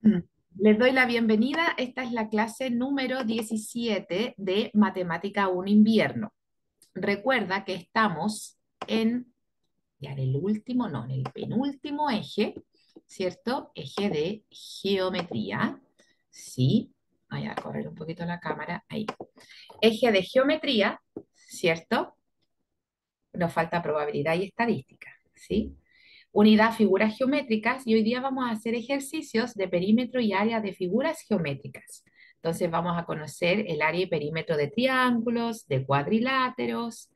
Mm. Les doy la bienvenida. Esta es la clase número 17 de Matemática 1 Invierno. Recuerda que estamos en, ya en el último, no, en el penúltimo eje, ¿cierto? Eje de geometría. Sí, voy a correr un poquito la cámara, ahí. Eje de geometría, ¿cierto? Nos falta probabilidad y estadística, ¿sí? Unidad figuras geométricas y hoy día vamos a hacer ejercicios de perímetro y área de figuras geométricas. Entonces vamos a conocer el área y perímetro de triángulos, de cuadriláteros,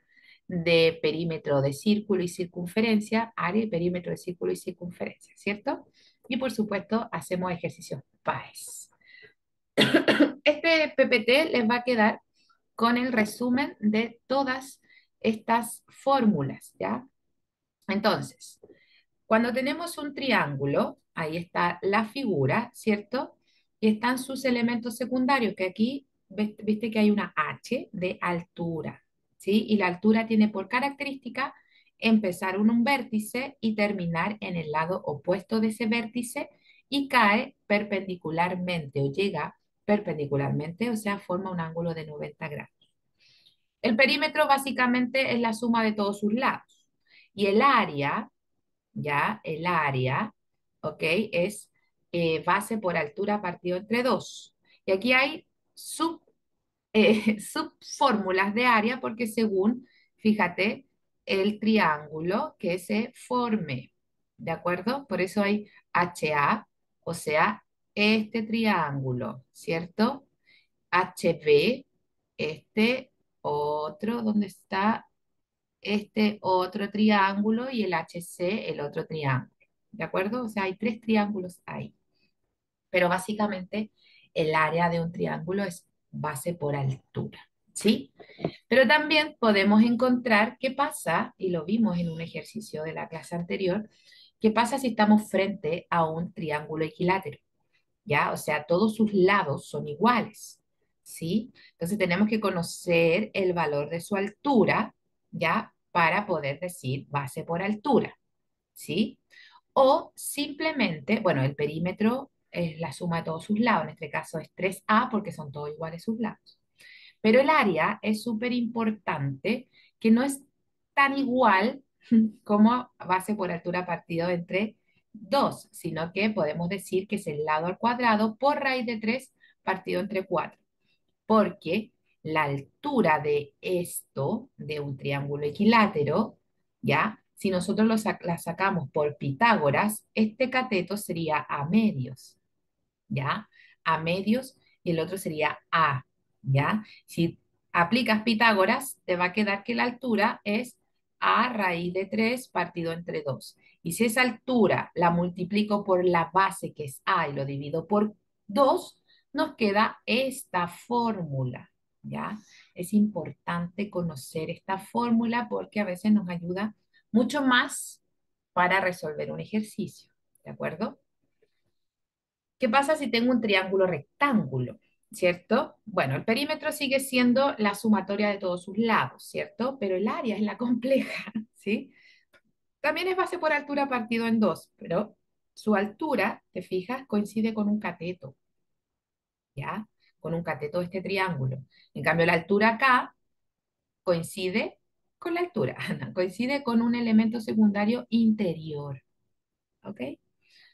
de perímetro de círculo y circunferencia, área y perímetro de círculo y circunferencia, ¿cierto? Y por supuesto hacemos ejercicios PAES. Este PPT les va a quedar con el resumen de todas estas fórmulas, ¿ya? Entonces, cuando tenemos un triángulo, ahí está la figura, ¿cierto? Y están sus elementos secundarios, que aquí viste que hay una H de altura, ¿sí? Y la altura tiene por característica empezar en un vértice y terminar en el lado opuesto de ese vértice y cae perpendicularmente o llega perpendicularmente, o sea, forma un ángulo de 90 grados. El perímetro básicamente es la suma de todos sus lados. Y el área, ¿ya? El área, ¿ok? Es base por altura partido entre 2. Y aquí hay subfórmulas de área porque según, fíjate, el triángulo que se forme, ¿de acuerdo? Por eso hay HA, o sea, este triángulo, ¿cierto? HB, este otro, ¿dónde está? Este otro triángulo y el HC, el otro triángulo. ¿De acuerdo? O sea, hay tres triángulos ahí. Pero básicamente el área de un triángulo es base por altura. ¿Sí? Pero también podemos encontrar qué pasa, y lo vimos en un ejercicio de la clase anterior, qué pasa si estamos frente a un triángulo equilátero. ¿Ya? O sea, todos sus lados son iguales, ¿sí? Entonces tenemos que conocer el valor de su altura, ¿ya? Para poder decir base por altura, ¿sí? O simplemente, bueno, el perímetro es la suma de todos sus lados, en este caso es 3A porque son todos iguales sus lados. Pero el área es súper importante, que no es tan igual como base por altura partido entre 2, sino que podemos decir que es el lado al cuadrado por raíz de 3 partido entre 4, porque la altura de esto, de un triángulo equilátero, ¿ya? Si nosotros la sacamos por Pitágoras, este cateto sería a medios, ¿ya? A medios y el otro sería A, ¿ya? Si aplicas Pitágoras, te va a quedar que la altura es A raíz de 3 partido entre 2. Y si esa altura la multiplico por la base que es A y lo divido por 2, nos queda esta fórmula, ¿ya? Es importante conocer esta fórmula porque a veces nos ayuda mucho más para resolver un ejercicio, ¿de acuerdo? ¿Qué pasa si tengo un triángulo rectángulo? ¿Cierto? Bueno, el perímetro sigue siendo la sumatoria de todos sus lados, ¿cierto? Pero el área es la compleja, ¿sí? También es base por altura partido en 2, pero su altura, te fijas, coincide con un cateto, ¿ya? Con un cateto de este triángulo. En cambio, la altura acá coincide con la altura, coincide con un elemento secundario interior, ¿ok?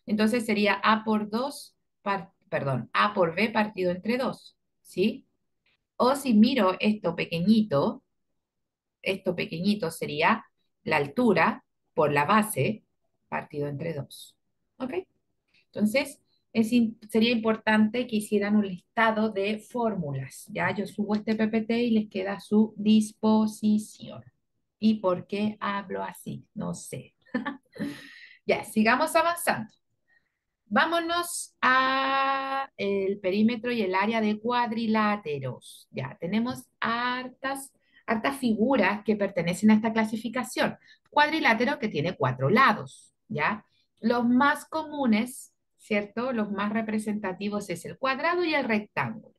Entonces sería A por 2, perdón, A por B partido entre 2, ¿sí? O si miro esto pequeñito sería la altura por la base partido entre 2, ¿ok? Entonces, sería importante que hicieran un listado de fórmulas, ¿ya? Yo subo este PPT y les queda a su disposición. ¿Y por qué hablo así? No sé. Ya, sigamos avanzando. Vámonos a el perímetro y el área de cuadriláteros. Ya, tenemos hartas figuras que pertenecen a esta clasificación. Cuadrilátero que tiene cuatro lados, ¿ya? Los más comunes, ¿cierto? Los más representativos es el cuadrado y el rectángulo.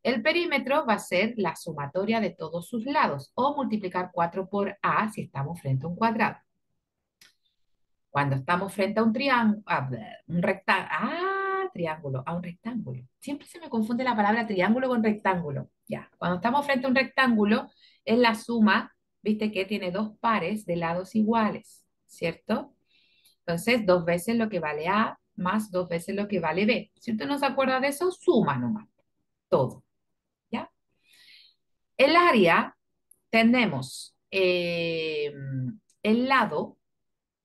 El perímetro va a ser la sumatoria de todos sus lados o multiplicar 4 por A si estamos frente a un cuadrado. Cuando estamos frente a un triángulo, un rectángulo, triángulo, a un rectángulo. Siempre se me confunde la palabra triángulo con rectángulo. Ya, cuando estamos frente a un rectángulo, es la suma, viste que tiene dos pares de lados iguales, ¿cierto? Entonces, dos veces lo que vale A más dos veces lo que vale B. Si usted no se acuerda de eso, suma nomás, todo, ¿ya? El área tenemos el lado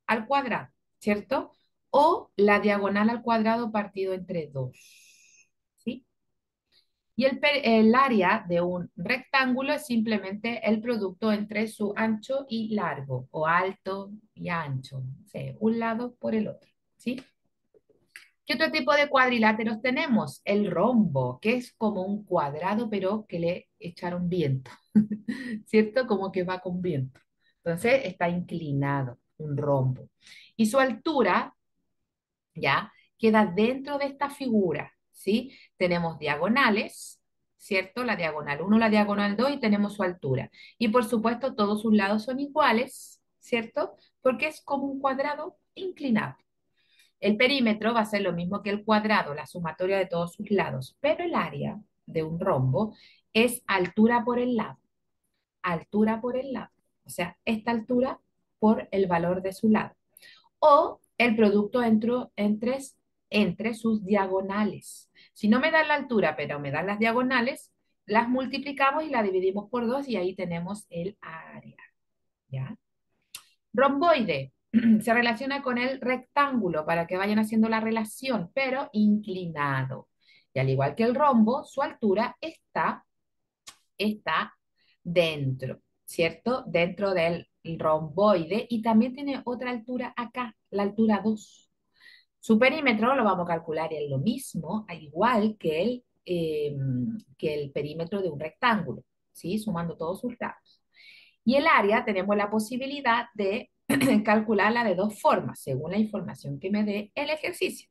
al cuadrado, ¿cierto? O la diagonal al cuadrado partido entre dos, ¿sí? Y el área de un rectángulo es simplemente el producto entre su ancho y largo, o alto y ancho, o sea, un lado por el otro, ¿sí? ¿Qué otro tipo de cuadriláteros tenemos? El rombo, que es como un cuadrado, pero que le echaron viento, ¿cierto? Como que va con viento. Entonces está inclinado, un rombo. Y su altura, ¿ya? Queda dentro de esta figura, ¿sí? Tenemos diagonales, ¿cierto? La diagonal uno, la diagonal 2 y tenemos su altura. Y por supuesto todos sus lados son iguales, ¿cierto? Porque es como un cuadrado inclinado. El perímetro va a ser lo mismo que el cuadrado, la sumatoria de todos sus lados, pero el área de un rombo es altura por el lado, altura por el lado. O sea, esta altura por el valor de su lado. O el producto entre sus diagonales. Si no me dan la altura, pero me dan las diagonales, las multiplicamos y la dividimos por dos y ahí tenemos el área. ¿Ya? Romboide se relaciona con el rectángulo para que vayan haciendo la relación, pero inclinado. Y al igual que el rombo, su altura está dentro, ¿cierto? Dentro del romboide y también tiene otra altura acá, la altura 2. Su perímetro lo vamos a calcular en lo mismo, al igual que el perímetro de un rectángulo, ¿sí? Sumando todos sus lados. Y el área tenemos la posibilidad de calcularla de dos formas, según la información que me dé el ejercicio.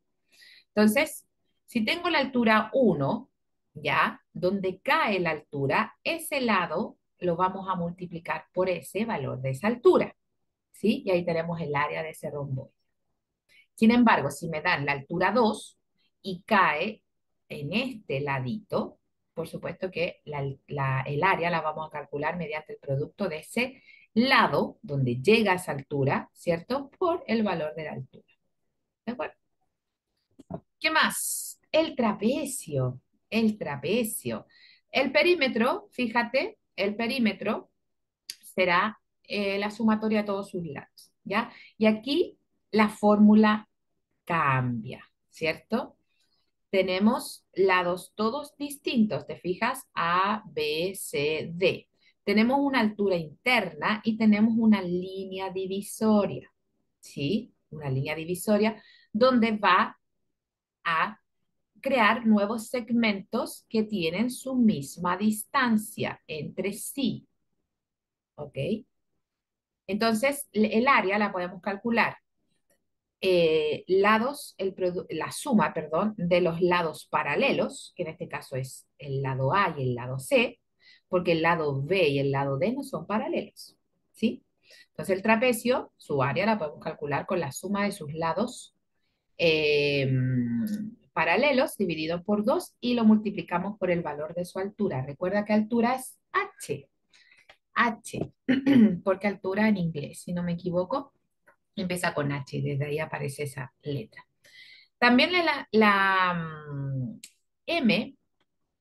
Entonces, si tengo la altura 1, ¿ya? Donde cae la altura, ese lado lo vamos a multiplicar por ese valor de esa altura, ¿sí? Y ahí tenemos el área de ese rombo. Sin embargo, si me dan la altura 2 y cae en este ladito, por supuesto que el área la vamos a calcular mediante el producto de ese lado donde llega a esa altura, ¿cierto? Por el valor de la altura. ¿De acuerdo? ¿Qué más? El trapecio, el trapecio. El perímetro, fíjate, el perímetro será la sumatoria de todos sus lados, ¿ya? Y aquí la fórmula cambia, ¿cierto? Tenemos lados todos distintos, ¿te fijas? A, B, C, D. Tenemos una altura interna y tenemos una línea divisoria, ¿sí? Una línea divisoria donde va a crear nuevos segmentos que tienen su misma distancia entre sí, ¿ok? Entonces, el área la podemos calcular la suma, perdón, de los lados paralelos, que en este caso es el lado A y el lado C, porque el lado B y el lado D no son paralelos, ¿sí? Entonces el trapecio, su área la podemos calcular con la suma de sus lados eh, paralelos dividido por 2 y lo multiplicamos por el valor de su altura. Recuerda que altura es H, H, porque altura en inglés, si no me equivoco, empieza con H y desde ahí aparece esa letra. También M,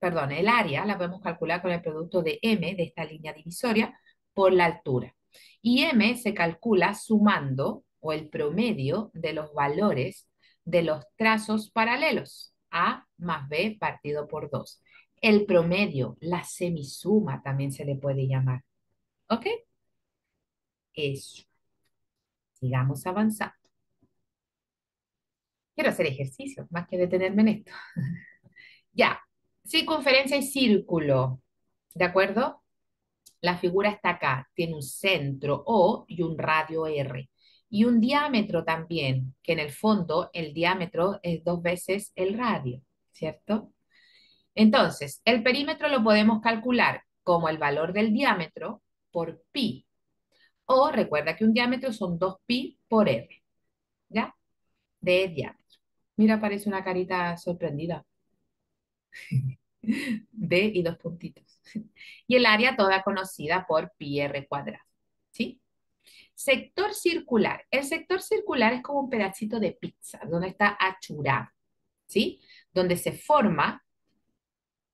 perdón, el área la podemos calcular con el producto de M de esta línea divisoria por la altura. Y M se calcula sumando o el promedio de los valores de los trazos paralelos, A más B partido por 2. El promedio, la semisuma también se le puede llamar. ¿Ok? Eso. Sigamos avanzando. Quiero hacer ejercicio, más que detenerme en esto. Ya, circunferencia y círculo, ¿de acuerdo? La figura está acá, tiene un centro O y un radio R. Y un diámetro también, que en el fondo el diámetro es dos veces el radio, ¿cierto? Entonces, el perímetro lo podemos calcular como el valor del diámetro por pi. O recuerda que un diámetro son 2 pi por R, ¿ya? De diámetro. Mira, parece una carita sorprendida. D y dos puntitos. Y el área toda conocida por pi r cuadrado. ¿Sí? Sector circular. El sector circular es como un pedacito de pizza, donde está achurado. ¿Sí? Donde se forma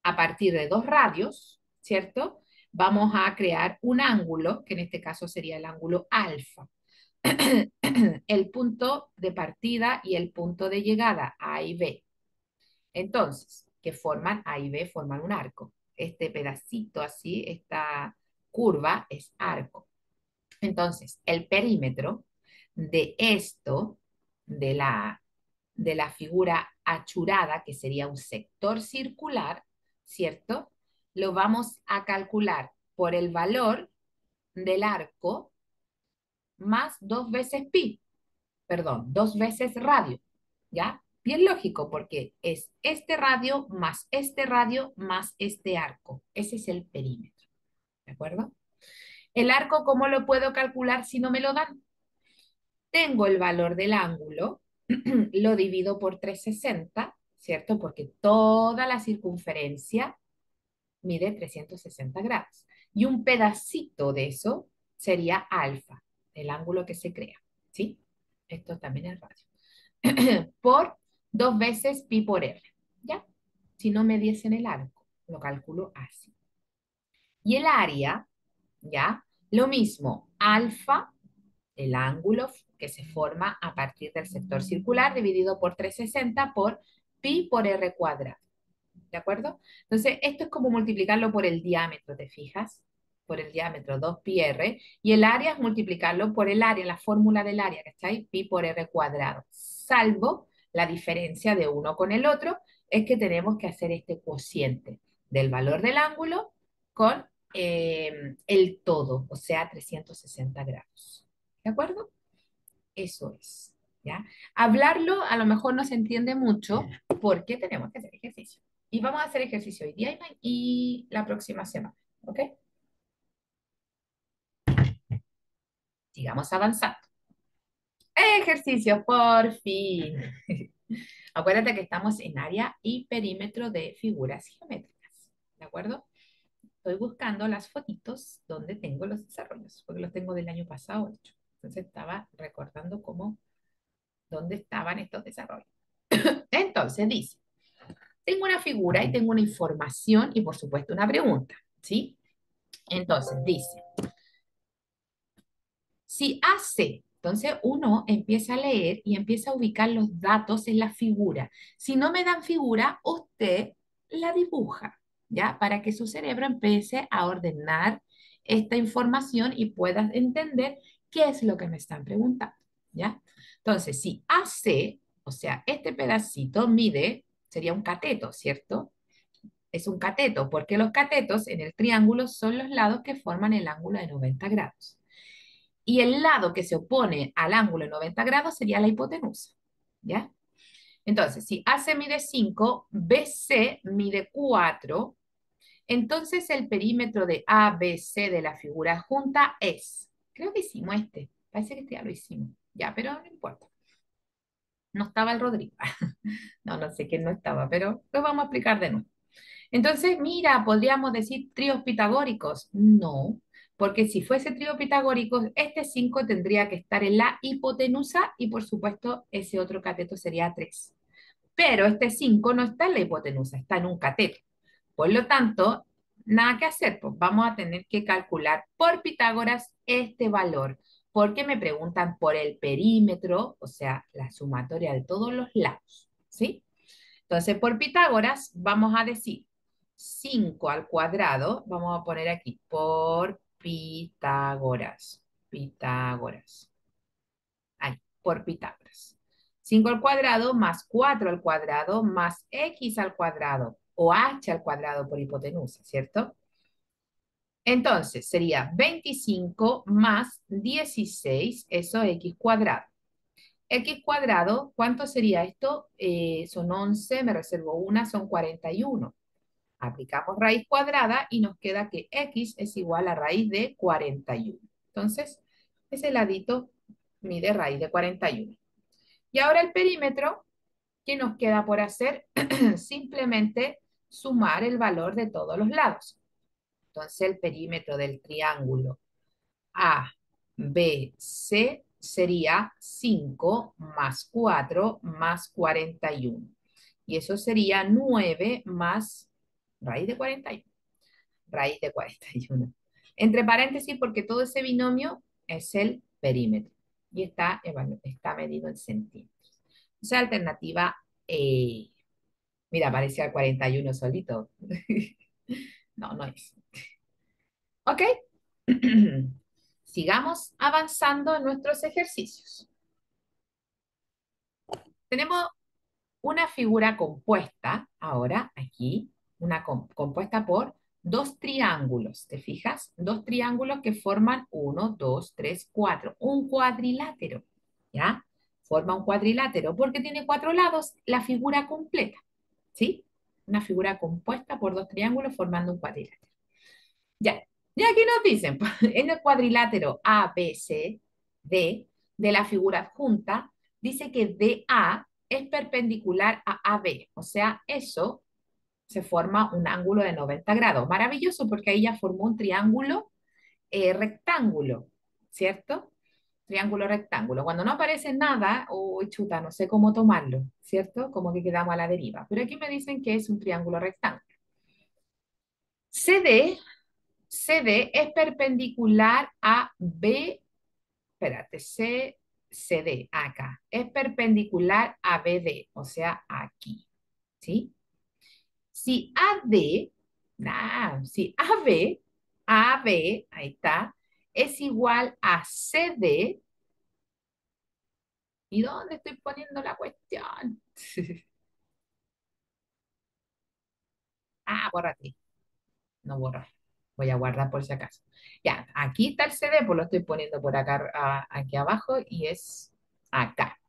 a partir de dos radios, ¿cierto? Vamos a crear un ángulo, que en este caso sería el ángulo alfa. El punto de partida y el punto de llegada, A y B. Entonces, que forman A y B, forman un arco. Este pedacito así, esta curva es arco. Entonces, el perímetro de esto, de la figura achurada, que sería un sector circular, ¿cierto? Lo vamos a calcular por el valor del arco más dos veces pi, perdón, dos veces radio, ¿ya? Bien lógico, porque es este radio más este arco. Ese es el perímetro, ¿de acuerdo? El arco, ¿cómo lo puedo calcular si no me lo dan? Tengo el valor del ángulo, lo divido por 360, ¿cierto? Porque toda la circunferencia mide 360 grados. Y un pedacito de eso sería alfa, el ángulo que se crea, ¿sí? Esto también es radio. Por dos veces pi por r, ¿ya? Si no me diesen el arco, lo calculo así. Y el área, ¿ya? Lo mismo, alfa, el ángulo que se forma a partir del sector circular dividido por 360 por pi por r cuadrado. ¿De acuerdo? Entonces, esto es como multiplicarlo por el diámetro, ¿te fijas? Por el diámetro, 2 pi r, y el área es multiplicarlo por el área, la fórmula del área, ¿cachai? Pi por r cuadrado. Salvo la diferencia de uno con el otro, es que tenemos que hacer este cociente del valor del ángulo con el todo, o sea, 360 grados. ¿De acuerdo? Eso es, ¿ya? Hablarlo a lo mejor no se entiende mucho porque tenemos que hacer ejercicio. Y vamos a hacer ejercicio hoy día y la próxima semana, ¿ok? Sigamos avanzando. Ejercicio, por fin. Acuérdate que estamos en área y perímetro de figuras geométricas, ¿de acuerdo? Estoy buscando las fotitos donde tengo los desarrollos, porque los tengo del año pasado hecho. Entonces estaba recordando dónde estaban estos desarrollos. Entonces dice, tengo una figura y tengo una información y por supuesto una pregunta, ¿sí? Entonces dice, si AC, entonces uno empieza a leer y empieza a ubicar los datos en la figura. Si no me dan figura, usted la dibuja, ¿ya? Para que su cerebro empiece a ordenar esta información y pueda entender qué es lo que me están preguntando, ¿ya? Entonces, si AC, o sea, este pedacito mide, sería un cateto, ¿cierto? Es un cateto, porque los catetos en el triángulo son los lados que forman el ángulo de 90 grados. Y el lado que se opone al ángulo de 90 grados sería la hipotenusa, ¿ya? Entonces, si AC mide 5, BC mide 4, entonces el perímetro de ABC de la figura junta es, creo que hicimos este, parece que este ya lo hicimos, ya, pero no importa. No estaba el Rodrigo. No, no sé quién no estaba, pero lo vamos a explicar de nuevo. Entonces, mira, podríamos decir tríos pitagóricos. No, porque si fuese trío pitagórico, este 5 tendría que estar en la hipotenusa y por supuesto ese otro cateto sería 3. Pero este 5 no está en la hipotenusa, está en un cateto. Por lo tanto, nada que hacer, pues vamos a tener que calcular por Pitágoras este valor, porque me preguntan por el perímetro, o sea, la sumatoria de todos los lados, ¿sí? Entonces, por Pitágoras, vamos a decir 5 al cuadrado, vamos a poner aquí, por Pitágoras, Pitágoras, ahí, por Pitágoras. 5 al cuadrado más 4 al cuadrado más x al cuadrado, o h al cuadrado por hipotenusa, ¿cierto? Entonces, sería 25 más 16, eso es x cuadrado. X cuadrado, ¿cuánto sería esto? Son 11, me reservo una, son 41. Aplicamos raíz cuadrada y nos queda que x es igual a raíz de 41. Entonces, ese ladito mide raíz de 41. Y ahora el perímetro, ¿Qué nos queda por hacer? Simplemente sumar el valor de todos los lados. Entonces el perímetro del triángulo A, B, C sería 5 más 4 más 41. Y eso sería 9 más raíz de 41. Raíz de 41. Entre paréntesis, porque todo ese binomio es el perímetro y está medido en centímetros. O sea, alternativa E. Mira, aparecía el 41 solito. No, no es. ¿Ok? Sigamos avanzando en nuestros ejercicios. Tenemos una figura compuesta, ahora aquí, compuesta por dos triángulos, ¿te fijas? Dos triángulos que forman uno, dos, tres, cuatro, un cuadrilátero, ¿ya? Forma un cuadrilátero porque tiene cuatro lados la figura completa, ¿sí? Una figura compuesta por dos triángulos formando un cuadrilátero. Ya, ya aquí nos dicen, en el cuadrilátero ABCD de la figura adjunta, dice que DA es perpendicular a AB, o sea, eso se forma un ángulo de 90 grados. Maravilloso porque ahí ya formó un triángulo rectángulo, ¿cierto? Triángulo rectángulo. Cuando no aparece nada, uy, chuta, no sé cómo tomarlo, ¿cierto? Como que quedamos a la deriva. Pero aquí me dicen que es un triángulo rectángulo. CD CD es perpendicular a B, espérate, CD, acá, es perpendicular a BD, o sea, aquí, ¿sí? Si AD, si AB, ahí está, es igual a CD, ¿y dónde estoy poniendo la cuestión? Bórrate, no borrar. Voy a guardar por si acaso. Ya, aquí está el CD, pues lo estoy poniendo por acá, aquí abajo y es acá.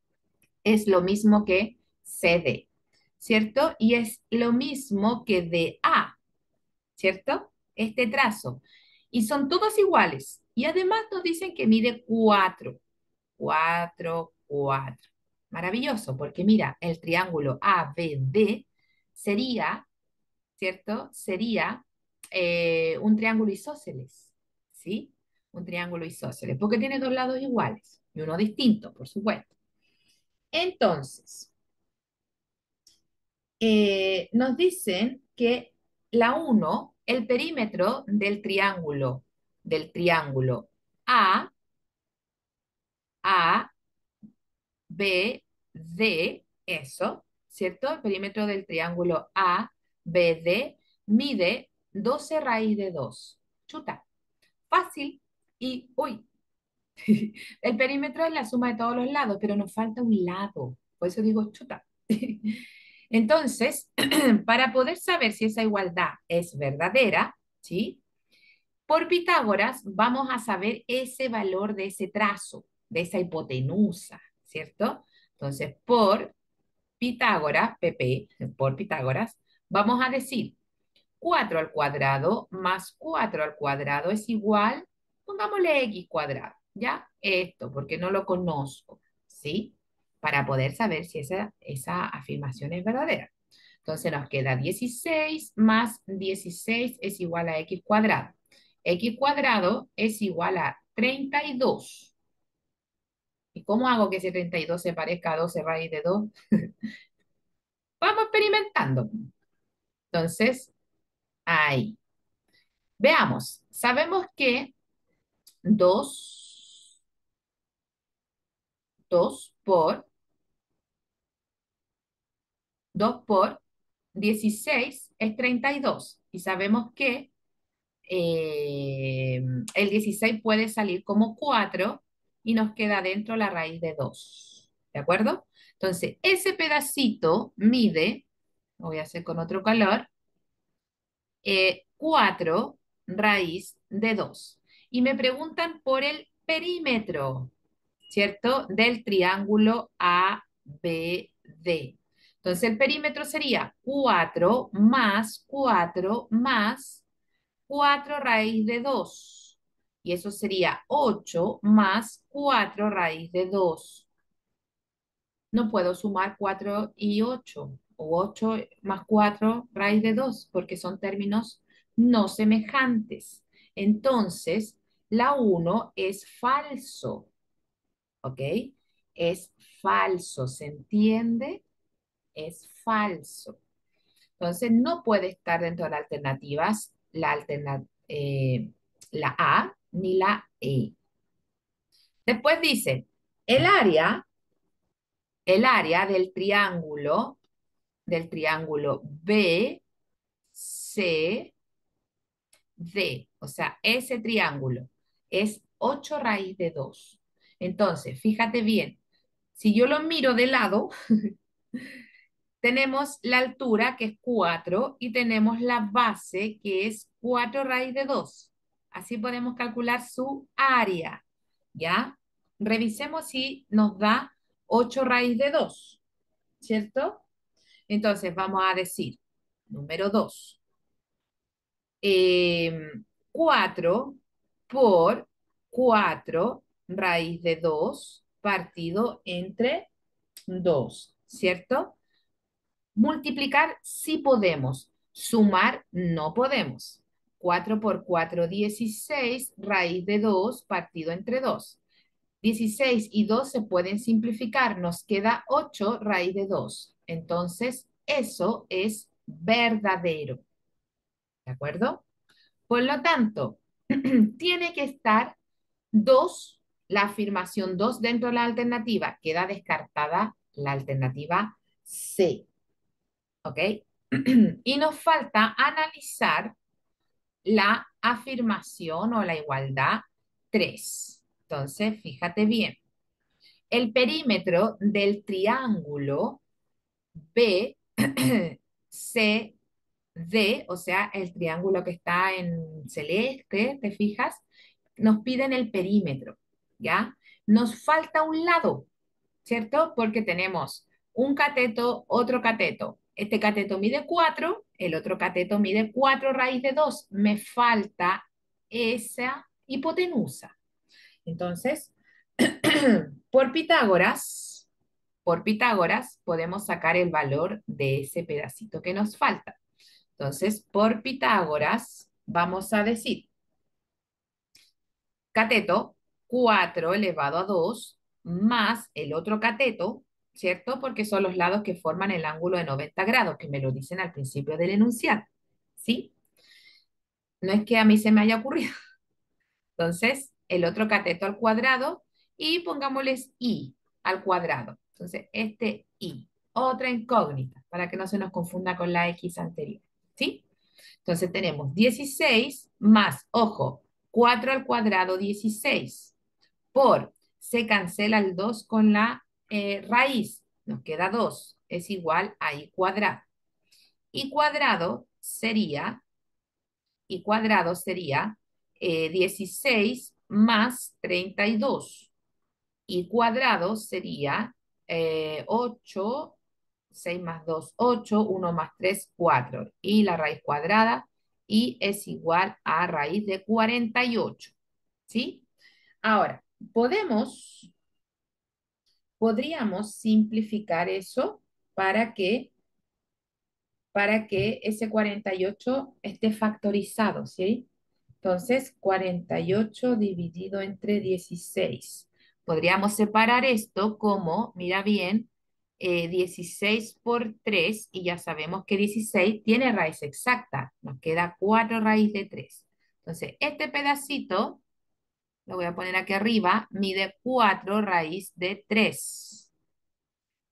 Es lo mismo que CD, ¿cierto? Y es lo mismo que DA, ¿cierto? Este trazo. Y son todos iguales. Y además nos dicen que mide 4, 4, 4. Maravilloso, porque mira, el triángulo ABD sería, ¿cierto? Sería un triángulo isósceles, ¿sí? Un triángulo isósceles, porque tiene dos lados iguales y uno distinto, por supuesto. Entonces, nos dicen que la uno, el perímetro del triángulo A, A, B, D, eso, ¿cierto? El perímetro del triángulo A, B, D mide 12 raíz de 2. Chuta, fácil. Y, uy, el perímetro es la suma de todos los lados, pero nos falta un lado. Por eso digo chuta. Entonces, para poder saber si esa igualdad es verdadera, ¿sí? Por Pitágoras vamos a saber ese valor de ese trazo, de esa hipotenusa, ¿cierto? Entonces, por Pitágoras, PP, por Pitágoras, vamos a decir 4 al cuadrado más 4 al cuadrado es igual, pongámosle x cuadrado, ¿ya? Esto, porque no lo conozco, ¿sí? Para poder saber si esa afirmación es verdadera. Entonces nos queda 16 más 16 es igual a x cuadrado. X cuadrado es igual a 32. ¿Y cómo hago que ese 32 se parezca a 12 raíz de 2? Vamos experimentando. Entonces, ahí. Veamos. Sabemos que 2 2 por 2 por 16 es 32. Y sabemos que eh, el 16 puede salir como 4 y nos queda dentro la raíz de 2. ¿De acuerdo? Entonces, ese pedacito mide, lo voy a hacer con otro color, 4 raíz de 2. Y me preguntan por el perímetro, ¿cierto? Del triángulo ABD. Entonces el perímetro sería 4 más 4 más 4 raíz de 2. Y eso sería 8 más 4 raíz de 2. no puedo sumar 4 y 8 o 8 más 4 raíz de 2 porque son términos no semejantes. Entonces, la uno es falso, ¿ok? Es falso, ¿se entiende? Es falso. Entonces, no puede estar dentro de las alternativas la A ni la E. Después dice, el área, el área del triángulo B, C, D, o sea, ese triángulo es 8 raíz de 2. Entonces, fíjate bien, si yo lo miro de lado, tenemos la altura que es 4 y tenemos la base que es 4 raíz de 2. Así podemos calcular su área, ¿ya? Revisemos si nos da 8 raíz de 2, ¿cierto? Entonces vamos a decir, número 2, 4 por 4 raíz de 2 partido entre 2, ¿cierto? Multiplicar sí podemos, sumar no podemos. 4 por 4, 16, raíz de 2 partido entre 2. 16 y 2 se pueden simplificar, nos queda 8 raíz de 2. Entonces, eso es verdadero, ¿de acuerdo? Por lo tanto, tiene que estar 2, la afirmación 2 dentro de la alternativa. Queda descartada la alternativa C. ¿Ok? Y nos falta analizar la afirmación o la igualdad 3. Entonces, fíjate bien. El perímetro del triángulo B, C, D, o sea, el triángulo que está en celeste, ¿te fijas? Nos piden el perímetro, ¿ya? Nos falta un lado, ¿cierto? Porque tenemos un cateto, otro cateto. Este cateto mide 4, el otro cateto mide 4 raíz de 2. Me falta esa hipotenusa. Entonces, por Pitágoras, por Pitágoras podemos sacar el valor de ese pedacito que nos falta. Entonces, por Pitágoras vamos a decir cateto 4 elevado a 2 más el otro cateto, ¿cierto? Porque son los lados que forman el ángulo de 90 grados, que me lo dicen al principio del enunciado, ¿sí? No es que a mí se me haya ocurrido. Entonces, el otro cateto al cuadrado y pongámosles i al cuadrado. Entonces, este i, otra incógnita, para que no se nos confunda con la x anterior, ¿sí? Entonces tenemos 16 más, ojo, 4 al cuadrado 16 por, se cancela el 2 con la raíz, nos queda 2, es igual a i cuadrado. Y cuadrado sería, y cuadrado sería 16 más 32. Y cuadrado sería 8, 6 más 2, 8, 1 más 3, 4. Y la raíz cuadrada, y es igual a raíz de 48. ¿Sí? Ahora, podríamos simplificar eso para que, para que ese 48 esté factorizado, ¿sí? Entonces, 48 dividido entre 16. Podríamos separar esto como, mira bien, 16 por 3 y ya sabemos que 16 tiene raíz exacta. Nos queda 4 raíz de 3. Entonces, este pedacito, lo voy a poner aquí arriba, mide 4 raíz de 3.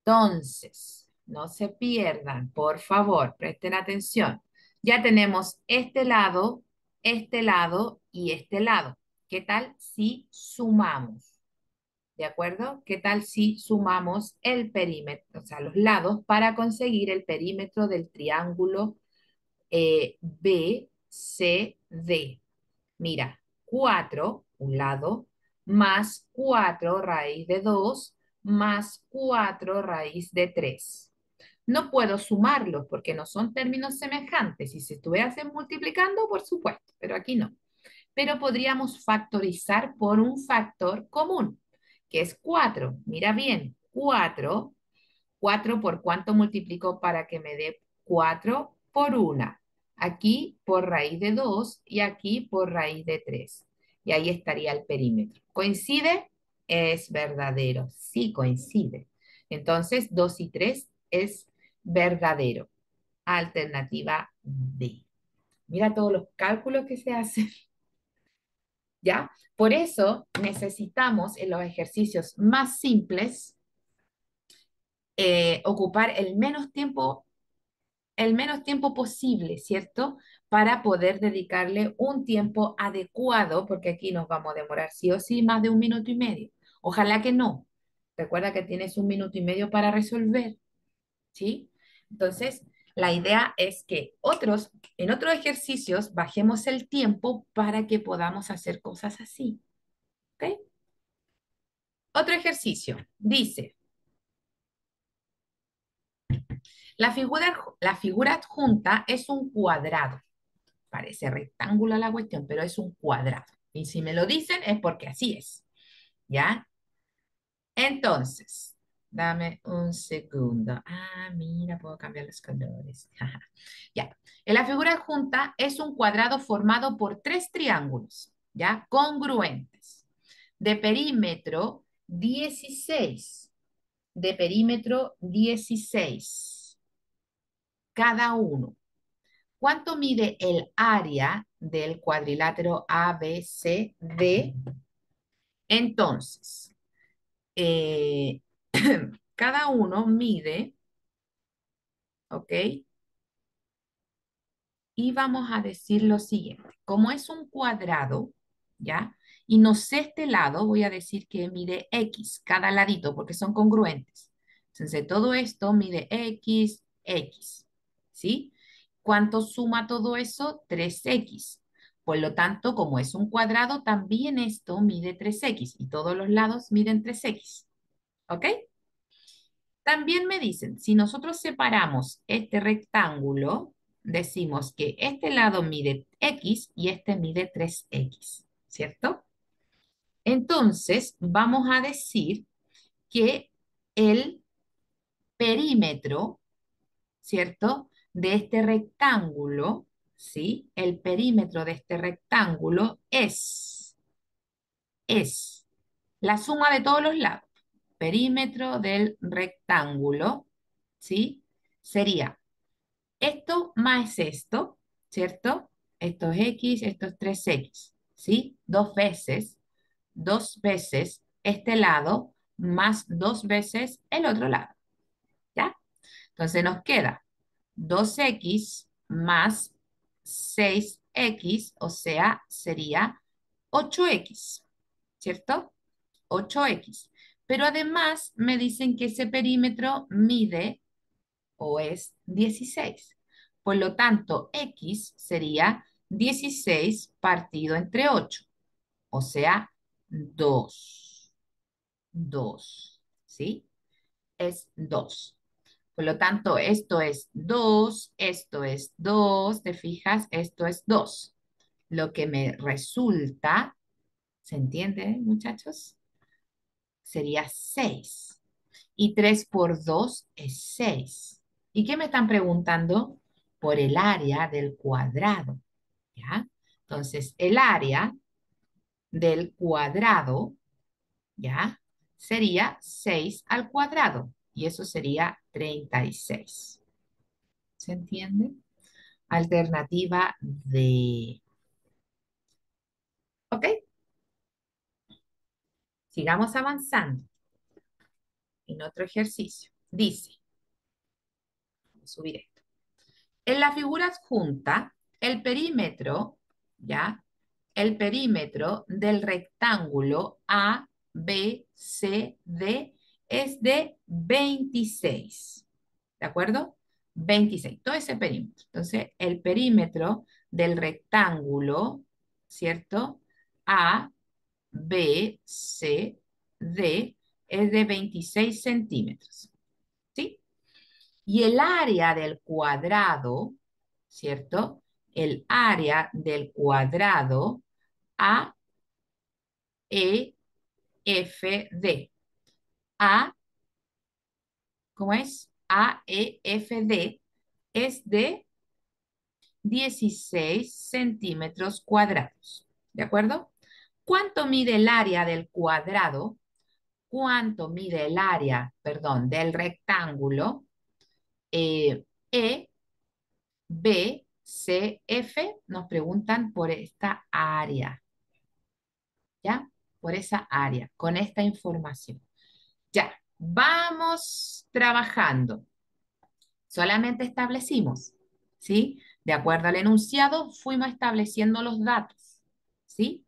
Entonces, no se pierdan, por favor, presten atención. Ya tenemos este lado y este lado. ¿Qué tal si sumamos? ¿De acuerdo? ¿Qué tal si sumamos el perímetro, o sea, los lados para conseguir el perímetro del triángulo BCD? Mira, 4 un lado, más 4 raíz de 2 más 4 raíz de 3. No puedo sumarlos porque no son términos semejantes. Si se estuviesen multiplicando, por supuesto, pero aquí no. Pero podríamos factorizar por un factor común, que es 4. Mira bien, 4 4 por cuánto multiplico para que me dé 4 por 1. Aquí por raíz de 2 y aquí por raíz de 3. Y ahí estaría el perímetro. ¿Coincide? Es verdadero. Sí coincide. Entonces, 2 y 3 es verdadero. Alternativa D. Mira todos los cálculos que se hacen, ¿ya? Por eso necesitamos en los ejercicios más simples ocupar el menos tiempo posible, ¿cierto? Para poder dedicarle un tiempo adecuado, porque aquí nos vamos a demorar sí o sí más de 1 minuto y medio. Ojalá que no. Recuerda que tienes 1 minuto y medio para resolver, ¿sí? Entonces, la idea es que en otros ejercicios bajemos el tiempo para que podamos hacer cosas así, ¿ok? Otro ejercicio. Dice, la figura adjunta es un cuadrado. Parece rectangular la cuestión, pero es un cuadrado. Y si me lo dicen es porque así es, ¿ya? Entonces, dame un segundo. Ah, mira, puedo cambiar los colores. Ya. En la figura adjunta es un cuadrado formado por tres triángulos, ¿ya? Congruentes. De perímetro 16. De perímetro 16. Cada uno. ¿Cuánto mide el área del cuadrilátero ABCD? Entonces, eh, cada uno mide, ¿ok? Y vamos a decir lo siguiente. Como es un cuadrado, ¿ya? Y no sé este lado, voy a decir que mide X, cada ladito, porque son congruentes. Entonces, todo esto mide X, X, ¿sí? ¿Cuánto suma todo eso? 3X. Por lo tanto, como es un cuadrado, también esto mide 3X y todos los lados miden 3X, ¿ok? También me dicen, si nosotros separamos este rectángulo, decimos que este lado mide X y este mide 3X, ¿cierto? Entonces, vamos a decir que el perímetro, ¿cierto? De este rectángulo, ¿sí? El perímetro de este rectángulo es la suma de todos los lados. Perímetro del rectángulo, ¿sí? Sería esto más esto, ¿cierto? Esto es X, esto es 3X, ¿sí? Dos veces este lado más dos veces el otro lado, ¿ya? Entonces nos queda 2X más 6X, o sea, sería 8X, ¿cierto? 8X. Pero además me dicen que ese perímetro mide o es 16. Por lo tanto, X sería 16 partido entre 8, o sea, 2. 2, ¿sí? Es 2. Por lo tanto, esto es 2, ¿te fijas? Esto es 2. Lo que me resulta, ¿se entiende, muchachos? Sería 6. Y 3 por 2 es 6. ¿Y qué me están preguntando? Por el área del cuadrado, ¿ya? Entonces, el área del cuadrado, ¿ya? Sería 6 al cuadrado, y eso sería 36. ¿Se entiende? Alternativa D. ¿Ok? Sigamos avanzando en otro ejercicio. Dice, voy a subir esto. En la figura adjunta, el perímetro, ¿ya? El perímetro del rectángulo A, B, C, D es de 26. ¿De acuerdo? 26, todo ese perímetro. Entonces, el perímetro del rectángulo, ¿cierto? A, B, C, D es de 26 centímetros. ¿Sí? Y el área del cuadrado, ¿cierto? El área del cuadrado A, E, F, D. A, ¿cómo es? AEFD es de 16 centímetros cuadrados. ¿De acuerdo? ¿Cuánto mide el área del cuadrado? ¿Cuánto mide el área, perdón, del rectángulo? E, B, C, F nos preguntan por esta área, ¿ya? Por esa área, con esta información. Ya, vamos trabajando. Solamente establecimos, ¿sí? De acuerdo al enunciado, fuimos estableciendo los datos, ¿sí?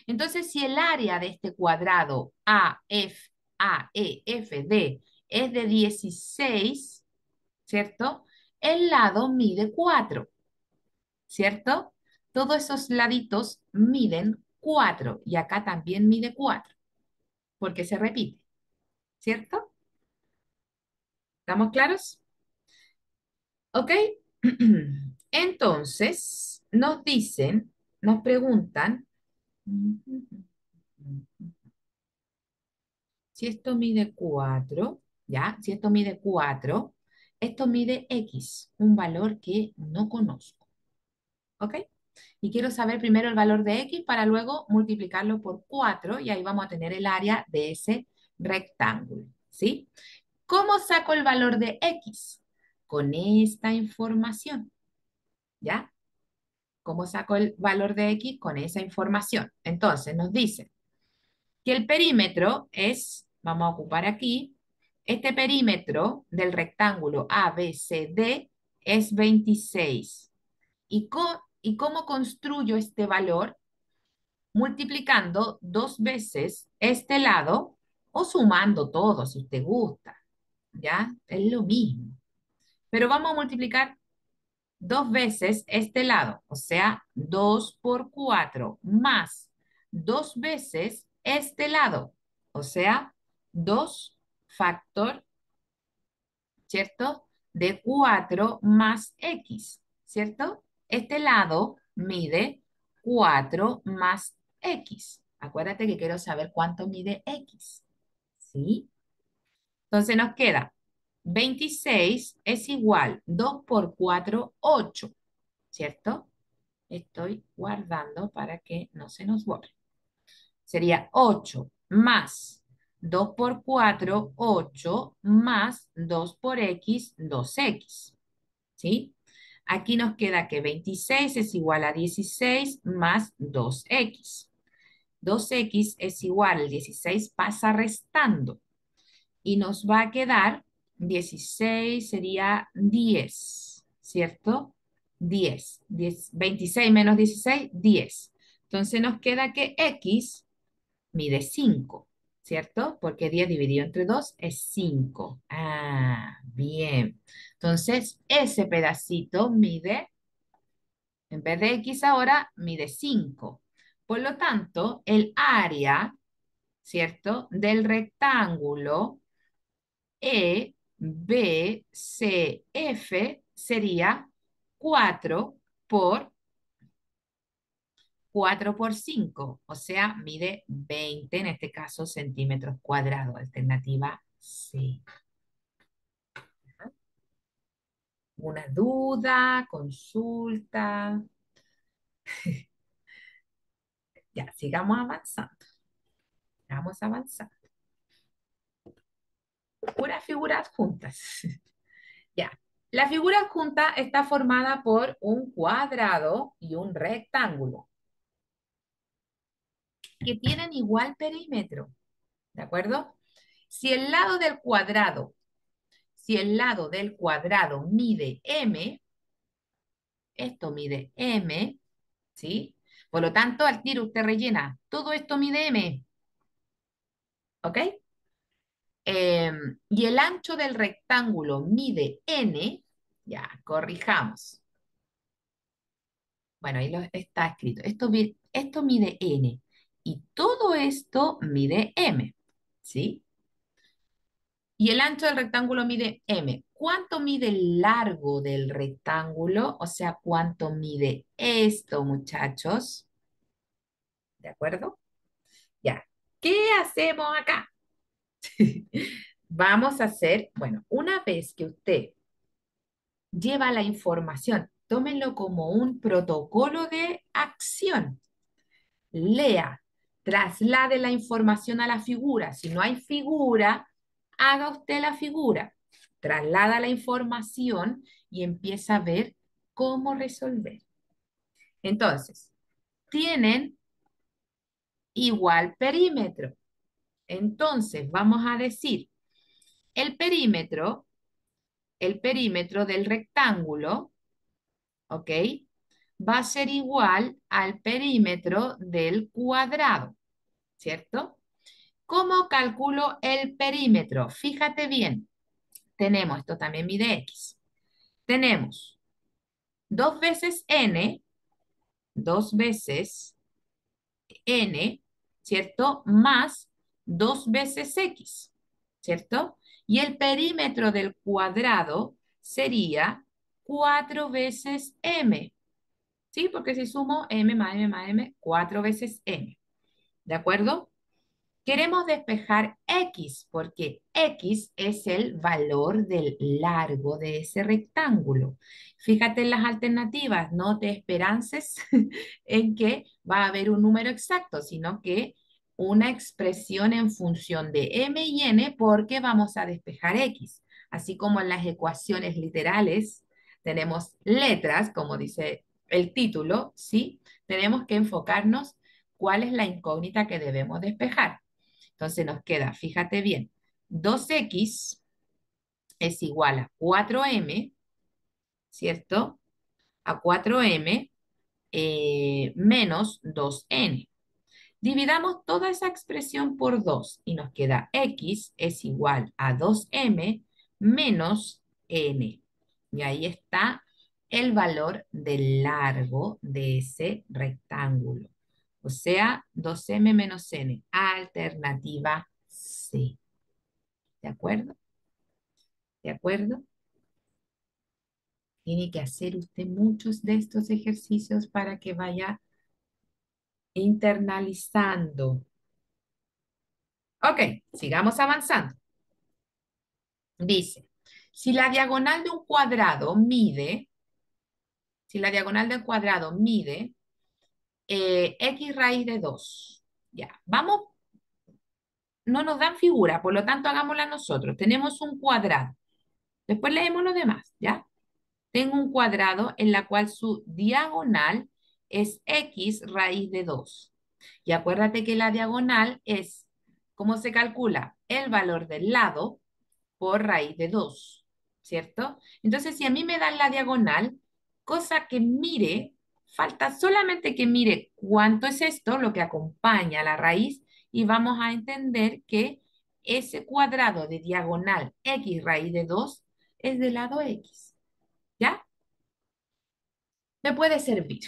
Entonces, si el área de este cuadrado AEFD es de 16, ¿cierto? El lado mide 4, ¿cierto? Todos esos laditos miden 4 y acá también mide 4 porque se repite, ¿cierto? ¿Estamos claros? ¿Ok? Entonces, nos dicen, nos preguntan, si esto mide 4, ¿ya? Si esto mide 4, esto mide X, un valor que no conozco, ¿ok? Y quiero saber primero el valor de X para luego multiplicarlo por 4 y ahí vamos a tener el área de ese rectángulo, ¿sí? ¿Cómo saco el valor de X? Con esta información, ¿ya? ¿Cómo saco el valor de X? Con esa información. Entonces nos dice que el perímetro es, vamos a ocupar aquí, este perímetro del rectángulo ABCD es 26. ¿Y cómo construyo este valor? Multiplicando dos veces este lado o sumando todo si usted gusta, ¿ya? Es lo mismo. Pero vamos a multiplicar dos veces este lado, o sea, 2 por 4 más dos veces este lado, o sea, 2 factor, ¿cierto? De 4 más x, ¿cierto? Este lado mide 4 más x. Acuérdate que quiero saber cuánto mide x, ¿sí? Entonces nos queda 26 es igual 2 por 4 8, ¿cierto? Estoy guardando para que no se nos borre. Sería 8 más 2 por 4 8 más 2 por x, 2x. ¿Sí? Aquí nos queda que 26 es igual a 16 más 2x. 2x es igual, el 16 pasa restando y nos va a quedar 16 sería 10, ¿cierto? 10, 26 menos 16, 10. Entonces nos queda que x mide 5, ¿cierto? Porque 10 dividido entre 2 es 5. Ah, bien. Entonces ese pedacito mide, en vez de x ahora, mide 5. Por lo tanto, el área, ¿cierto? Del rectángulo EBCF sería 4 por 4 por 5, o sea, mide 20, en este caso, centímetros cuadrados. Alternativa C. ¿Una duda? ¿Consulta? Ya, sigamos avanzando. Vamos avanzando. Puras figuras juntas. Ya. La figura junta está formada por un cuadrado y un rectángulo que tienen igual perímetro. ¿De acuerdo? Si el lado del cuadrado, si el lado del cuadrado mide m, esto mide m, ¿sí? Por lo tanto, al tiro usted rellena, todo esto mide m, ¿ok? Y el ancho del rectángulo mide n, ya, corrijamos. Bueno, ahí está escrito. Esto mide n y todo esto mide m, ¿sí? Y el ancho del rectángulo mide m. ¿Cuánto mide el largo del rectángulo? O sea, ¿cuánto mide esto, muchachos? ¿De acuerdo? Ya. ¿Qué hacemos acá? Vamos a hacer, bueno, una vez que usted lleva la información, tómenlo como un protocolo de acción. Lea, traslade la información a la figura. Si no hay figura, haga usted la figura. Traslada la información y empieza a ver cómo resolver. Entonces, tienen igual perímetro. Entonces, vamos a decir, el perímetro, el perímetro del rectángulo, ¿ok? Va a ser igual al perímetro del cuadrado, ¿cierto? ¿Cómo calculo el perímetro? Fíjate bien, tenemos, esto también mide X, tenemos 2 veces N, 2 veces N, ¿cierto? Más 2 veces X, ¿cierto? Y el perímetro del cuadrado sería 4 veces M, ¿sí? Porque si sumo M más M más M, 4 veces M, ¿de acuerdo? Queremos despejar X porque X es el valor del largo de ese rectángulo. Fíjate en las alternativas, no te esperances en que va a haber un número exacto, sino que una expresión en función de M y N porque vamos a despejar X. Así como en las ecuaciones literales tenemos letras, como dice el título, ¿sí? Tenemos que enfocarnos cuál es la incógnita que debemos despejar. Entonces nos queda, fíjate bien, 2x es igual a 4m, ¿cierto? A 4m menos 2n. Dividamos toda esa expresión por 2 y nos queda x es igual a 2m menos n. Y ahí está el valor del largo de ese rectángulo. O sea, 2m menos n. Alternativa C. ¿De acuerdo? ¿De acuerdo? Tiene que hacer usted muchos de estos ejercicios para que vaya internalizando. Ok, sigamos avanzando. Dice, si la diagonal de un cuadrado mide, si la diagonal del cuadrado mide x raíz de 2, ya, vamos, no nos dan figura, por lo tanto hagámosla nosotros. Tenemos un cuadrado. Después leemos lo demás, ¿ya? Tengo un cuadrado en la cual su diagonal es x raíz de 2. Y acuérdate que la diagonal es, ¿cómo se calcula? El valor del lado por raíz de 2, ¿cierto? Entonces, si a mí me dan la diagonal, cosa que mire, falta solamente que mire cuánto es esto, lo que acompaña a la raíz, y vamos a entender que ese cuadrado de diagonal x raíz de 2 es del lado x, ¿ya? Me puede servir.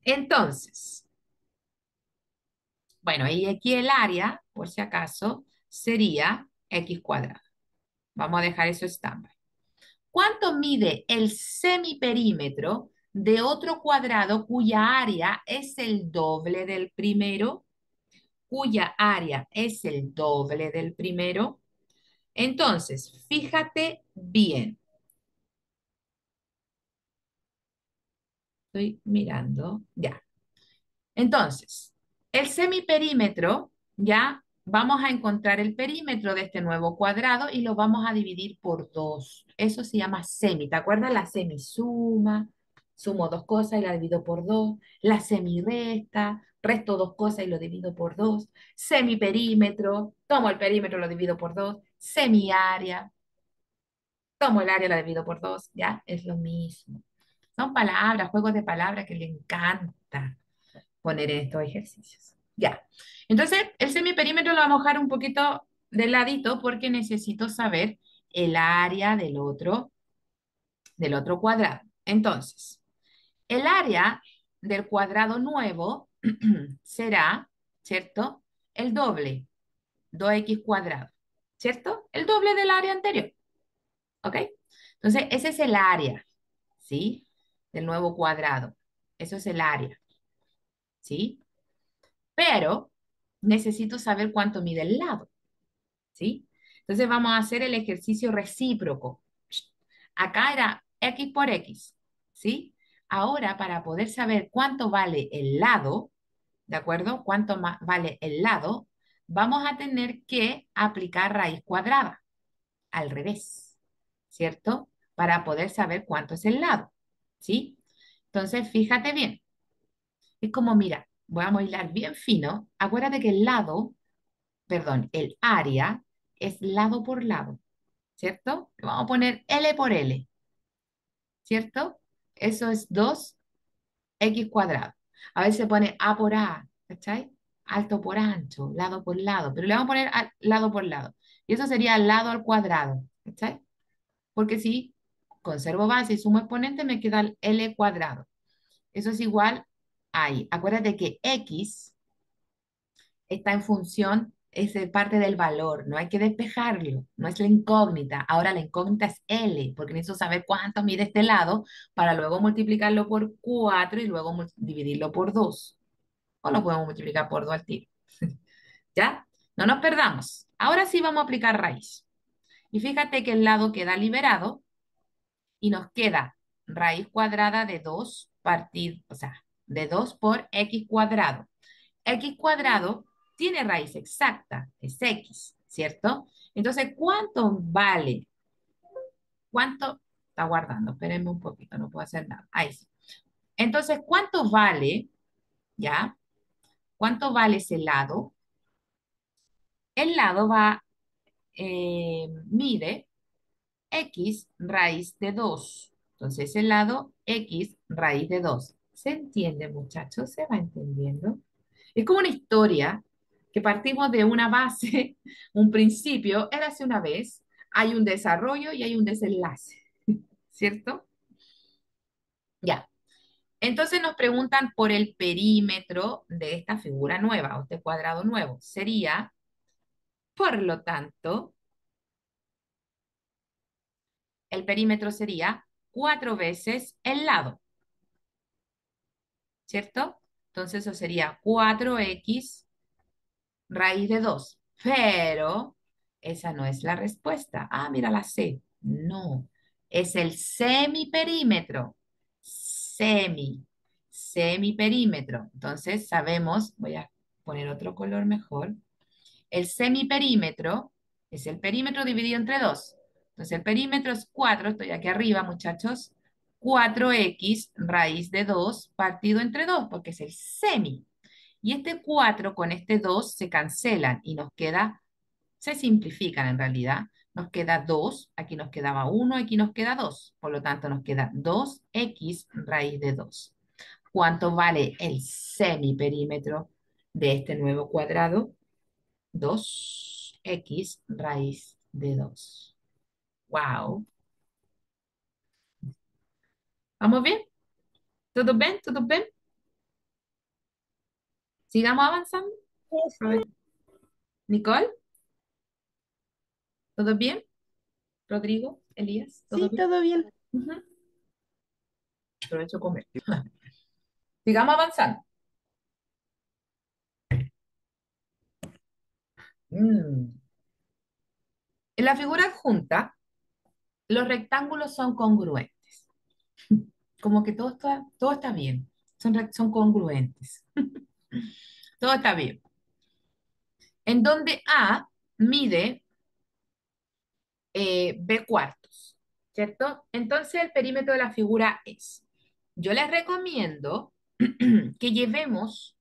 Entonces, bueno, y aquí el área, por si acaso, sería x cuadrado. Vamos a dejar eso estándar. ¿Cuánto mide el semiperímetro de otro cuadrado cuya área es el doble del primero? Cuya área es el doble del primero. Entonces, fíjate bien. Estoy mirando. Ya. Entonces, el semiperímetro, ya vamos a encontrar el perímetro de este nuevo cuadrado y lo vamos a dividir por 2. Eso se llama semi. ¿Te acuerdas la semisuma? Sumo dos cosas y la divido por 2. La semiresta, resto dos cosas y lo divido por 2. Semiperímetro, tomo el perímetro, lo divido por 2. Semiárea, tomo el área, la divido por 2. Ya, es lo mismo. Son palabras, juegos de palabras que le encanta poner en estos ejercicios. Ya. Entonces, el semiperímetro lo vamos a dejar un poquito de ladito porque necesito saber el área del otro cuadrado. Entonces, el área del cuadrado nuevo será, ¿cierto? El doble, 2x cuadrado, ¿cierto? El doble del área anterior, ¿ok? Entonces, ese es el área, ¿sí? Del nuevo cuadrado. Eso es el área, ¿sí? Pero necesito saber cuánto mide el lado, ¿sí? Entonces vamos a hacer el ejercicio recíproco. Acá era x por x, ¿sí? Ahora, para poder saber cuánto vale el lado, ¿de acuerdo? ¿Cuánto más vale el lado? Vamos a tener que aplicar raíz cuadrada, al revés, ¿cierto? Para poder saber cuánto es el lado, ¿sí? Entonces, fíjate bien. Es como, mira, voy a hilar bien fino. Acuérdate que el lado, perdón, el área es lado por lado, ¿cierto? Le vamos a poner L por L, ¿cierto? Eso es 2x cuadrado. A veces se pone A por A, ¿cachai? Alto por ancho, lado por lado, pero le vamos a poner lado por lado. Y eso sería lado al cuadrado, ¿cachai? Porque si conservo base y sumo exponente, me queda el L cuadrado. Eso es igual a I. Acuérdate que X está en función, es parte del valor, no hay que despejarlo, no es la incógnita. Ahora la incógnita es L, porque necesito saber cuánto mide este lado para luego multiplicarlo por 4 y luego dividirlo por 2. O lo podemos multiplicar por 2 al tiro. ¿Ya? No nos perdamos. Ahora sí vamos a aplicar raíz. Y fíjate que el lado queda liberado y nos queda raíz cuadrada de 2 partido, o sea, de 2 por x cuadrado. X cuadrado tiene raíz exacta, es x, ¿cierto? Entonces, ¿cuánto vale? ¿Cuánto? Está guardando, espérenme un poquito, no puedo hacer nada. Ahí sí. Entonces, ¿cuánto vale? ¿Ya? ¿Cuánto vale ese lado? El lado mide x raíz de 2. Entonces, el lado x raíz de 2. ¿Se entiende, muchachos? ¿Se va entendiendo? Es como una historia que partimos de una base, un principio, érase una vez, hay un desarrollo y hay un desenlace, ¿cierto? Ya. Entonces nos preguntan por el perímetro de esta figura nueva, o este cuadrado nuevo. Sería, por lo tanto, el perímetro sería 4 veces el lado, ¿cierto? Entonces eso sería 4x raíz de 2. Pero esa no es la respuesta. Ah, mira la C. No, es el semiperímetro. Semiperímetro. Entonces sabemos, voy a poner otro color mejor. El semiperímetro es el perímetro dividido entre 2. Entonces el perímetro es 4, estoy aquí arriba, muchachos. 4x raíz de 2 partido entre 2, porque es el semi. Y este 4 con este 2 se cancelan y nos queda, se simplifican en realidad. Nos queda 2, aquí nos quedaba 1, aquí nos queda 2. Por lo tanto, nos queda 2x raíz de 2. ¿Cuánto vale el semiperímetro de este nuevo cuadrado? 2x raíz de 2. ¡Wow! ¿Vamos bien? ¿Todo bien? ¿Todo bien? ¿Sigamos avanzando? A ver. Nicole, ¿todo bien? Rodrigo, Elías, ¿todo Sí, bien? todo bien. Ujú. Aprovecho a comer. Sigamos avanzando. Mm. En la figura adjunta, los rectángulos son congruentes. Como que todo está bien. Son congruentes. Todo está bien. En donde A mide B cuartos, ¿cierto? Entonces el perímetro de la figura es. Yo les recomiendo que llevemos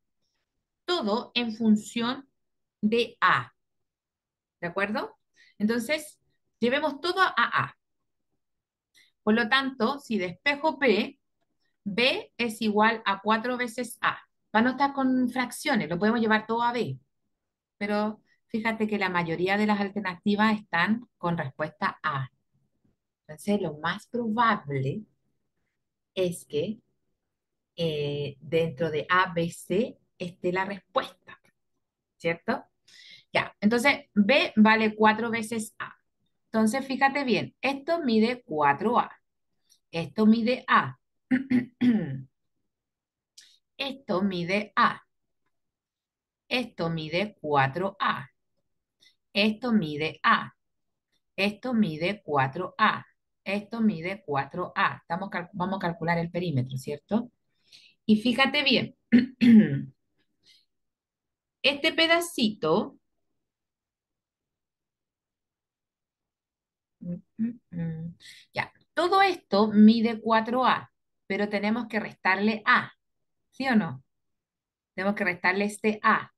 todo en función de A, ¿de acuerdo? Entonces, llevemos todo a A. Por lo tanto, si despejo B, B es igual a 4 veces A. Para no estar con fracciones, lo podemos llevar todo a B, pero fíjate que la mayoría de las alternativas están con respuesta A. Entonces, lo más probable es que dentro de A, B, C esté la respuesta, ¿cierto? Ya, entonces B vale 4 veces A. Entonces, fíjate bien, esto mide 4A, esto mide A, esto mide A, esto mide 4A, esto mide A. Esto mide 4A. Esto mide 4A. Vamos a calcular el perímetro, ¿cierto? Y fíjate bien, este pedacito, ya, todo esto mide 4A, pero tenemos que restarle A, ¿sí o no? Tenemos que restarle este A.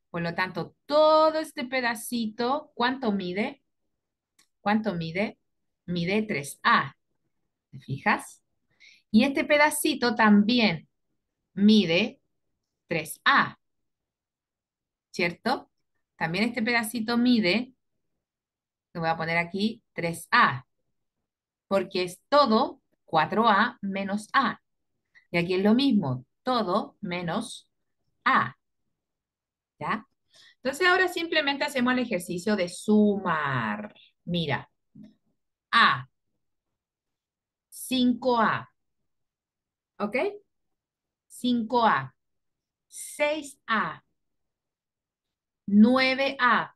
Por lo tanto, todo este pedacito, ¿cuánto mide? ¿Cuánto mide? Mide 3A, ¿te fijas? Y este pedacito también mide 3A, ¿cierto? También este pedacito mide, lo voy a poner aquí, 3A, porque es todo 4A menos A. Y aquí es lo mismo, todo menos A, ¿ya? Entonces ahora simplemente hacemos el ejercicio de sumar. Mira, A, 5A, ¿ok? 5A, 6A, 9A,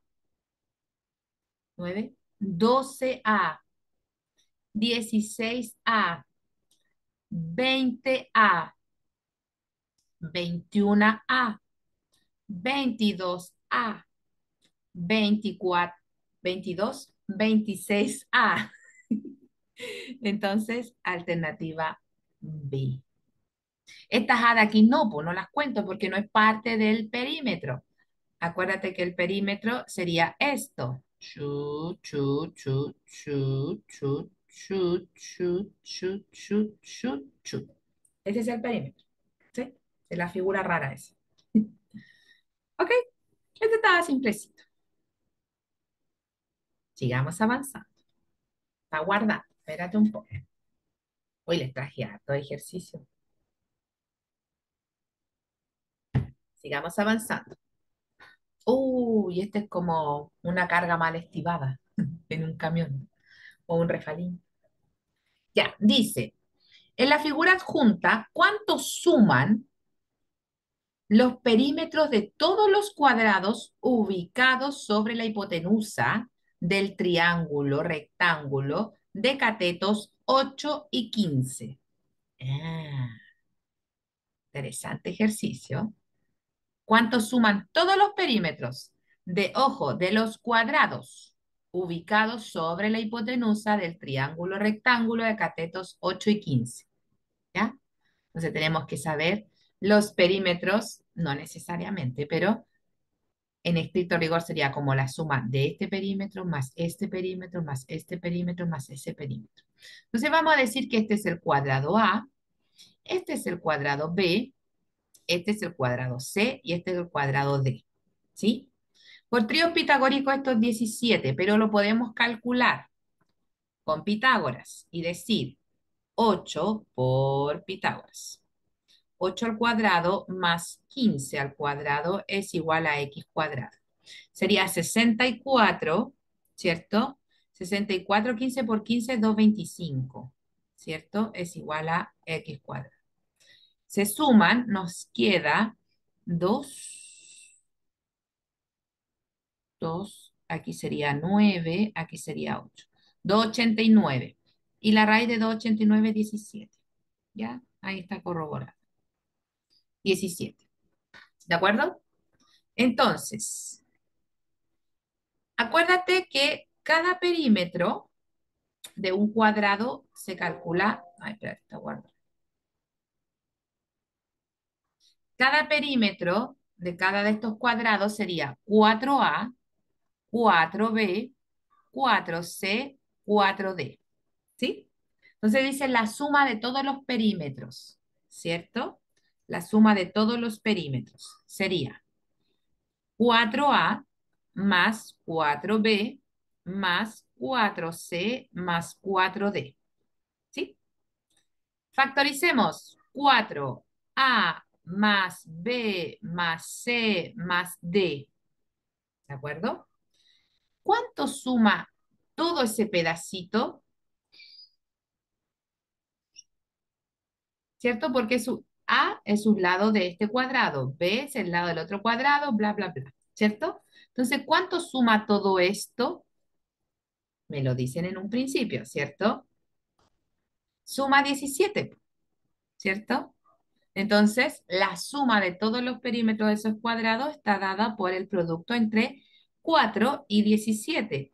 9, 12A, 16A, 20A, 21A, 22A, 24, 22, 26A. Entonces, alternativa B. Estas A de aquí no, pues no las cuento porque no es parte del perímetro. Acuérdate que el perímetro sería esto. Chu, chu, chu, chu, chu, chu, chu, chu, chu, chu, chu. Ese es el perímetro. ¿Sí? Es la figura rara esa. Ok, este estaba simplecito. Sigamos avanzando. Está guardando. Espérate un poco. Hoy les traje harto ejercicio. Sigamos avanzando. Uy, este es como una carga mal estivada en un camión o un refalín. Ya, dice, en la figura adjunta, ¿cuánto suman los perímetros de todos los cuadrados ubicados sobre la hipotenusa del triángulo rectángulo de catetos 8 y 15? Ah, interesante ejercicio. ¿Cuánto suman todos los perímetros de, ojo, de los cuadrados ubicados sobre la hipotenusa del triángulo rectángulo de catetos 8 y 15? ¿Ya? Entonces tenemos que saber los perímetros, no necesariamente, pero en estricto rigor sería como la suma de este perímetro más este perímetro más este perímetro más ese perímetro. Entonces vamos a decir que este es el cuadrado A, este es el cuadrado B, este es el cuadrado C y este es el cuadrado D. ¿Sí? Por tríos pitagóricos esto es 17, pero lo podemos calcular con Pitágoras y decir 8 por Pitágoras. 8 al cuadrado más 15 al cuadrado es igual a x cuadrado. Sería 64, ¿cierto? 64, 15 por 15 es 225, ¿cierto? Es igual a x cuadrado. Se suman, nos queda 2, 2, aquí sería 9, aquí sería 8. 289. Y la raíz de 289 es 17. ¿Ya? Ahí está corroborado. 17. ¿De acuerdo? Entonces, acuérdate que cada perímetro de un cuadrado se calcula. Ay, espérate, está guardado. Cada perímetro de cada de estos cuadrados sería 4A, 4B, 4C, 4D. ¿Sí? Entonces dice la suma de todos los perímetros, ¿cierto? La suma de todos los perímetros sería 4A más 4B más 4C más 4D. ¿Sí? Factoricemos 4A más B más C más D. ¿De acuerdo? ¿Cuánto suma todo ese pedacito? ¿Cierto? Porque A es un lado de este cuadrado, B es el lado del otro cuadrado, bla, bla, bla. ¿Cierto? Entonces, ¿cuánto suma todo esto? Me lo dicen en un principio, ¿cierto? Suma 17, ¿cierto? Entonces, la suma de todos los perímetros de esos cuadrados está dada por el producto entre 4 y 17,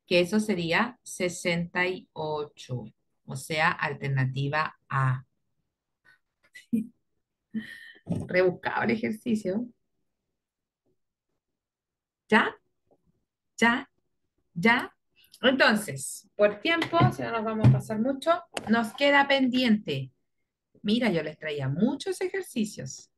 que eso sería 68, o sea, alternativa A. Rebuscado el ejercicio. ¿Ya? ¿Ya? ¿Ya? Entonces, por tiempo, si no nos vamos a pasar mucho, nos queda pendiente. Mira, yo les traía muchos ejercicios.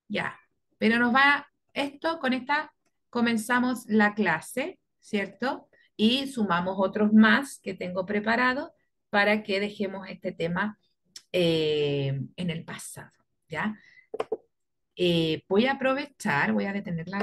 Ya, pero nos va esto, con esta comenzamos la clase, ¿cierto? Y sumamos otros más que tengo preparados para que dejemos este tema en el pasado, ¿ya? Voy a aprovechar, voy a detener la